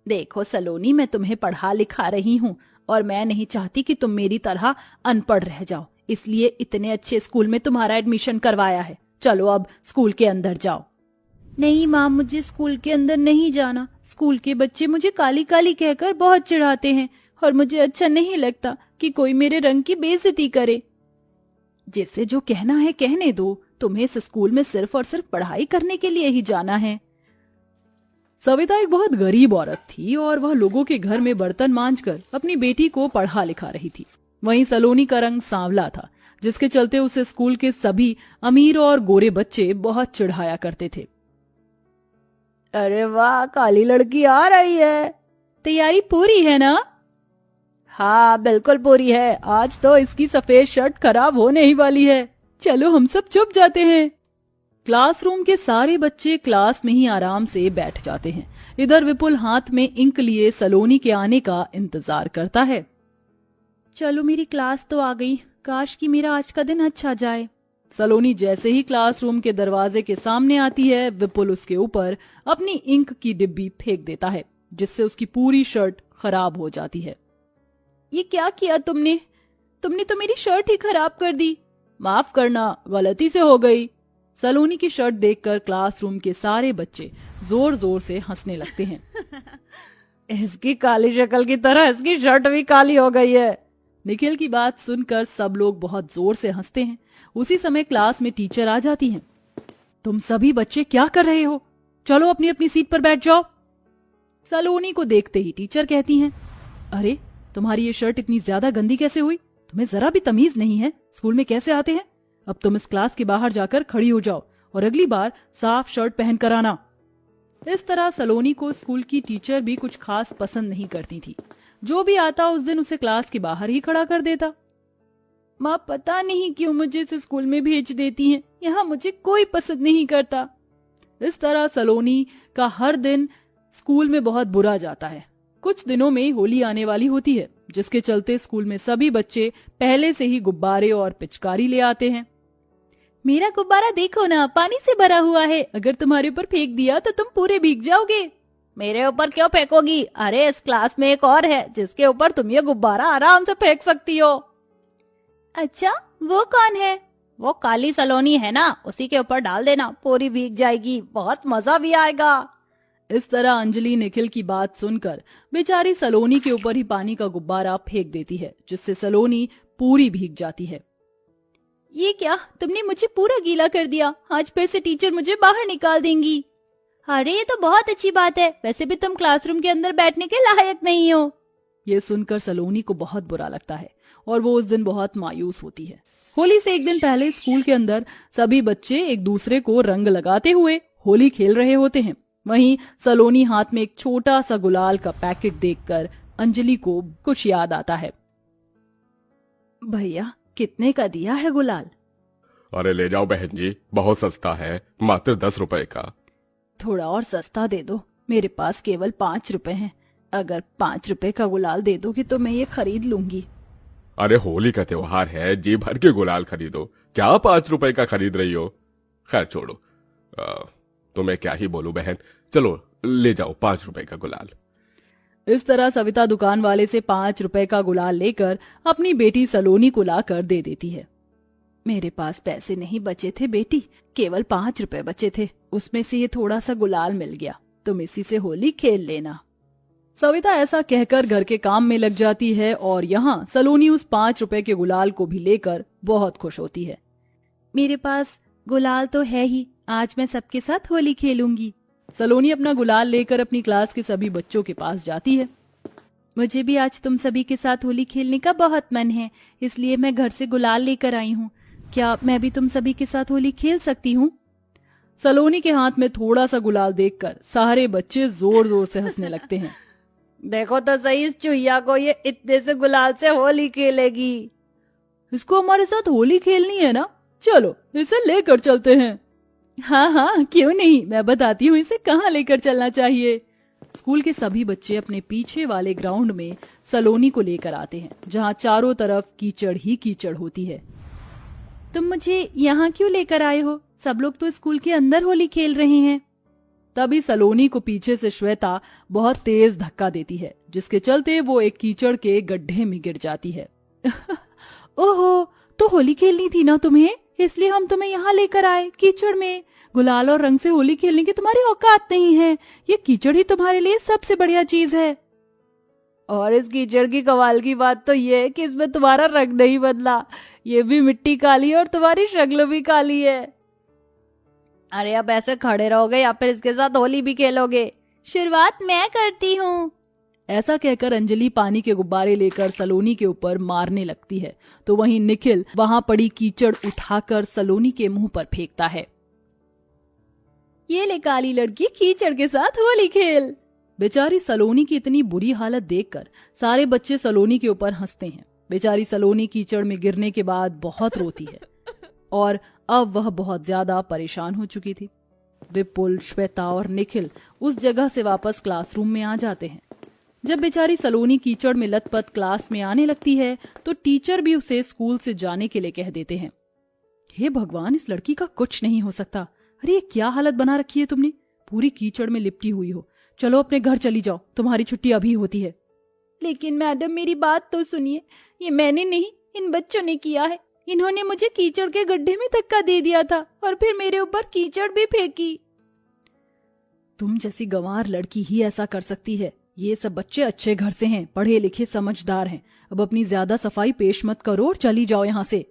देखो सलोनी, मैं तुम्हें पढ़ा लिखा रही हूँ और मैं नहीं चाहती कि तुम मेरी तरह अनपढ़ रह जाओ, इसलिए इतने अच्छे स्कूल में तुम्हारा एडमिशन करवाया है। चलो अब स्कूल के अंदर जाओ। नहीं माँ, मुझे स्कूल के अंदर नहीं जाना। स्कूल के बच्चे मुझे काली काली कहकर बहुत चिढ़ाते हैं और मुझे अच्छा नहीं लगता कि कोई मेरे रंग की बेइज्जती करे। जिसे जो कहना है कहने दो, तुम्हें इस स्कूल में सिर्फ और सिर्फ पढ़ाई करने के लिए ही जाना है। सविता एक बहुत गरीब औरत थी और वह लोगों के घर में बर्तन मांजकर अपनी बेटी को पढ़ा लिखा रही थी। वहीं सलोनी का रंग सांवला था, जिसके चलते उसे स्कूल के सभी अमीर और गोरे बच्चे बहुत चिढ़ाया करते थे। अरे वाह, काली लड़की आ रही है। तैयारी पूरी है ना? हाँ बिल्कुल पूरी है। आज तो इसकी सफेद शर्ट खराब होने ही वाली है। चलो हम सब चुप जाते हैं। क्लासरूम के सारे बच्चे क्लास में ही आराम से बैठ जाते हैं। इधर विपुल हाथ में इंक लिए सलोनी के आने का इंतजार करता है। चलो मेरी क्लास तो आ गई, काश कि मेरा आज का दिन अच्छा जाए। सलोनी जैसे ही क्लासरूम के दरवाजे के सामने आती है, विपुल उसके ऊपर अपनी इंक की डिब्बी फेंक देता है, जिससे उसकी पूरी शर्ट खराब हो जाती है। ये क्या किया तुमने? तुमने तो मेरी शर्ट ही खराब कर दी। माफ करना, गलती से हो गई। सलोनी की शर्ट देखकर क्लासरूम के सारे बच्चे जोर जोर से हंसने लगते हैं। इसकी काली शक्ल की तरह इसकी शर्ट भी काली हो गई है। निखिल की बात सुनकर सब लोग बहुत जोर से हंसते हैं। उसी समय क्लास में टीचर आ जाती हैं। तुम सभी बच्चे क्या कर रहे हो? चलो अपनी अपनी सीट पर बैठ जाओ। सलोनी को देखते ही टीचर कहती हैं, अरे तुम्हारी ये शर्ट इतनी ज्यादा गंदी कैसे हुई? तुम्हें जरा भी तमीज नहीं है? स्कूल में कैसे आते हैं? अब तुम इस क्लास के बाहर जाकर खड़ी हो जाओ और अगली बार साफ शर्ट पहन कर आना। इस तरह सलोनी को स्कूल की टीचर भी कुछ खास पसंद नहीं करती थी। जो भी आता उस दिन उसे क्लास के बाहर ही खड़ा कर देता। माँ पता नहीं क्यों मुझे इस स्कूल में भेज देती हैं। यहाँ मुझे कोई पसंद नहीं करता। इस तरह सलोनी का हर दिन स्कूल में बहुत बुरा जाता है। कुछ दिनों में होली आने वाली होती है, जिसके चलते स्कूल में सभी बच्चे पहले से ही गुब्बारे और पिचकारी ले आते हैं। मेरा गुब्बारा देखो ना, पानी से भरा हुआ है। अगर तुम्हारे ऊपर फेंक दिया तो तुम पूरे भीग जाओगे। मेरे ऊपर क्यों फेंकोगी? अरे इस क्लास में एक और है जिसके ऊपर तुम ये गुब्बारा आराम से फेंक सकती हो। अच्छा, वो कौन है? वो काली सलोनी है ना, उसी के ऊपर डाल देना, पूरी भीग जाएगी, बहुत मजा भी आएगा। इस तरह अंजलि निखिल की बात सुनकर बेचारी सलोनी के ऊपर ही पानी का गुब्बारा फेंक देती है, जिससे सलोनी पूरी भीग जाती है। ये क्या, तुमने मुझे पूरा गीला कर दिया। आज फिर से टीचर मुझे बाहर निकाल देंगी। अरे ये तो बहुत अच्छी बात है, वैसे भी तुम क्लासरूम के अंदर बैठने के लायक नहीं हो। ये सुनकर सलोनी को बहुत बुरा लगता है और वो उस दिन बहुत मायूस होती है। होली से एक दिन पहले स्कूल के अंदर सभी बच्चे एक दूसरे को रंग लगाते हुए होली खेल रहे होते हैं। वहीं सलोनी हाथ में एक छोटा सा गुलाल का पैकेट देखकर अंजलि को कुछ याद आता है। भैया कितने का दिया है गुलाल? अरे ले जाओ बहन जी, बहुत सस्ता है, मात्र 10 रुपए का। थोड़ा और सस्ता दे दो, मेरे पास केवल 5 रुपए हैं। अगर 5 रुपए का गुलाल दे दोगे तो मैं ये खरीद लूंगी। अरे होली का त्योहार है, जी भर के गुलाल खरीदो, क्या 5 रुपए का खरीद रही हो? खैर छोड़ो, तुम्हें क्या ही बोलूं बहन, चलो ले जाओ 5 रुपए का गुलाल। इस तरह सविता दुकान वाले से 5 रुपए का गुलाल लेकर अपनी बेटी सलोनी को लाकर दे देती है। मेरे पास पैसे नहीं बचे थे बेटी, केवल 5 रुपए बचे थे, उसमें से ये थोड़ा सा गुलाल मिल गया, तुम इसी से होली खेल लेना। सविता ऐसा कहकर घर के काम में लग जाती है और यहाँ सलोनी उस 5 रुपए के गुलाल को भी लेकर बहुत खुश होती है। मेरे पास गुलाल तो है ही, आज मैं सबके साथ होली खेलूंगी। सलोनी अपना गुलाल लेकर अपनी क्लास के सभी बच्चों के पास जाती है। मुझे भी आज तुम सभी के साथ होली खेलने का बहुत मन है, इसलिए मैं घर से गुलाल लेकर आई हूँ। क्या मैं भी तुम सभी के साथ होली खेल सकती हूँ? सलोनी के हाथ में थोड़ा सा गुलाल देखकर सारे बच्चे जोर जोर से हंसने लगते हैं। देखो तो सही, इस चुहिया को ये इतने से गुलाल से होली खेलेगी। इसको हमारे साथ होली खेलनी है ना, चलो इसे लेकर चलते हैं। हाँ हाँ क्यों नहीं, मैं बताती हूँ इसे कहाँ लेकर चलना चाहिए। स्कूल के सभी बच्चे अपने पीछे वाले ग्राउंड में सलोनी को लेकर आते हैं, जहाँ चारों तरफ कीचड़ ही कीचड़ होती है। तुम मुझे यहाँ क्यों लेकर आए हो? सब लोग तो स्कूल के अंदर होली खेल रहे हैं। तभी सलोनी को पीछे से श्वेता बहुत तेज धक्का देती है, जिसके चलते वो एक कीचड़ के गड्ढे में गिर जाती है। ओहो, तो होली खेलनी थी ना तुम्हें, इसलिए हम तुम्हें यहाँ लेकर आए कीचड़ में। गुलाल और रंग से होली खेलने की तुम्हारी औकात नहीं है। ये कीचड़ ही तुम्हारे लिए सबसे बढ़िया चीज है। और इस कीचड़ की कमाल की बात तो ये है कि इसमें तुम्हारा रंग नहीं बदला, ये भी मिट्टी काली है और तुम्हारी शक्ल भी काली है। अरे अब ऐसे खड़े रहोगे या फिर इसके साथ होली भी खेलोगे? शुरुआत मैं करती हूँ। ऐसा कहकर अंजलि पानी के गुब्बारे लेकर सलोनी के ऊपर मारने लगती है, तो वहीं निखिल वहां पड़ी कीचड़ उठाकर सलोनी के मुंह पर फेंकता है। ये ले काली लड़की, कीचड़ के साथ होली खेल। बेचारी सलोनी की इतनी बुरी हालत देखकर सारे बच्चे सलोनी के ऊपर हंसते हैं। बेचारी सलोनी कीचड़ में गिरने के बाद बहुत रोती है और अब वह बहुत ज्यादा परेशान हो चुकी थी। विपुल, श्वेता और निखिल उस जगह से वापस क्लासरूम में आ जाते हैं। जब बेचारी सलोनी कीचड़ में लथपथ क्लास में आने लगती है तो टीचर भी उसे स्कूल से जाने के लिए कह देते हैं। हे भगवान, इस लड़की का कुछ नहीं हो सकता। अरे ये क्या हालत बना रखी है तुमने, पूरी कीचड़ में लिपटी हुई हो। चलो अपने घर चली जाओ, तुम्हारी छुट्टी अभी होती है। लेकिन मैडम मेरी बात तो सुनिए, ये मैंने नहीं, इन बच्चों ने किया है। इन्होंने मुझे कीचड़ के गड्ढे में धक्का दे दिया था और फिर मेरे ऊपर कीचड़ भी फेंकी। तुम जैसी गंवार लड़की ही ऐसा कर सकती है। ये सब बच्चे अच्छे घर से हैं, पढ़े लिखे समझदार हैं। अब अपनी ज्यादा सफाई पेश मत करो और चली जाओ यहाँ से।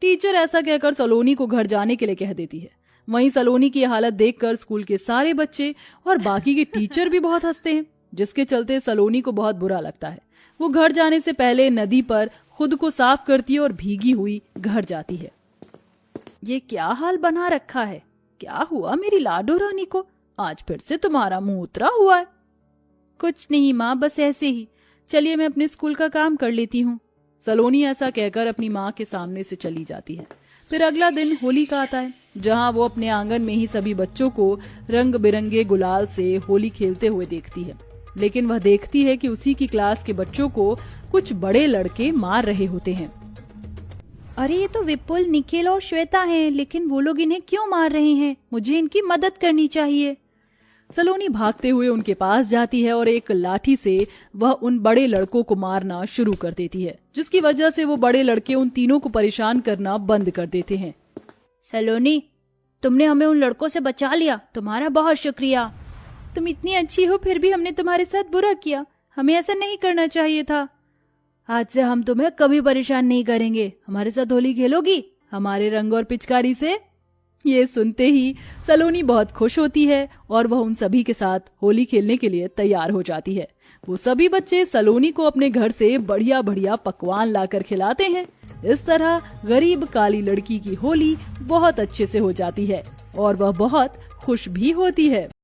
टीचर ऐसा कहकर सलोनी को घर जाने के लिए कह देती है। वहीं सलोनी की हालत देखकर स्कूल के सारे बच्चे और बाकी के टीचर भी बहुत हंसते हैं, जिसके चलते सलोनी को बहुत बुरा लगता है। वो घर जाने से पहले नदी पर खुद को साफ करती है और भीगी हुई घर जाती है। ये क्या हाल बना रखा है? क्या हुआ मेरी लाडो रानी को? आज फिर से तुम्हारा मुंह उतरा हुआ है। कुछ नहीं माँ, बस ऐसे ही। चलिए मैं अपने स्कूल का काम कर लेती हूँ। सलोनी ऐसा कहकर अपनी माँ के सामने से चली जाती है। फिर अगला दिन होली का आता है, जहाँ वो अपने आंगन में ही सभी बच्चों को रंग बिरंगे गुलाल से होली खेलते हुए देखती है। लेकिन वह देखती है कि उसी की क्लास के बच्चों को कुछ बड़े लड़के मार रहे होते हैं। अरे ये तो विपुल, निखिल और श्वेता हैं, लेकिन वो लोग इन्हें क्यों मार रहे हैं? मुझे इनकी मदद करनी चाहिए। सलोनी भागते हुए उनके पास जाती है और एक लाठी से वह उन बड़े लड़कों को मारना शुरू कर देती है, जिसकी वजह से वो बड़े लड़के उन तीनों को परेशान करना बंद कर देते हैं। सलोनी, तुमने हमें उन लड़कों से बचा लिया, तुम्हारा बहुत शुक्रिया। तुम इतनी अच्छी हो फिर भी हमने तुम्हारे साथ बुरा किया, हमें ऐसा नहीं करना चाहिए था। आज से हम तुम्हें कभी परेशान नहीं करेंगे। हमारे साथ होली खेलोगी हमारे रंग और पिचकारी से? ये सुनते ही सलोनी बहुत खुश होती है और वह उन सभी के साथ होली खेलने के लिए तैयार हो जाती है। वो सभी बच्चे सलोनी को अपने घर से बढ़िया बढ़िया पकवान लाकर खिलाते हैं। इस तरह गरीब काली लड़की की होली बहुत अच्छे से हो जाती है और वह बहुत खुश भी होती है।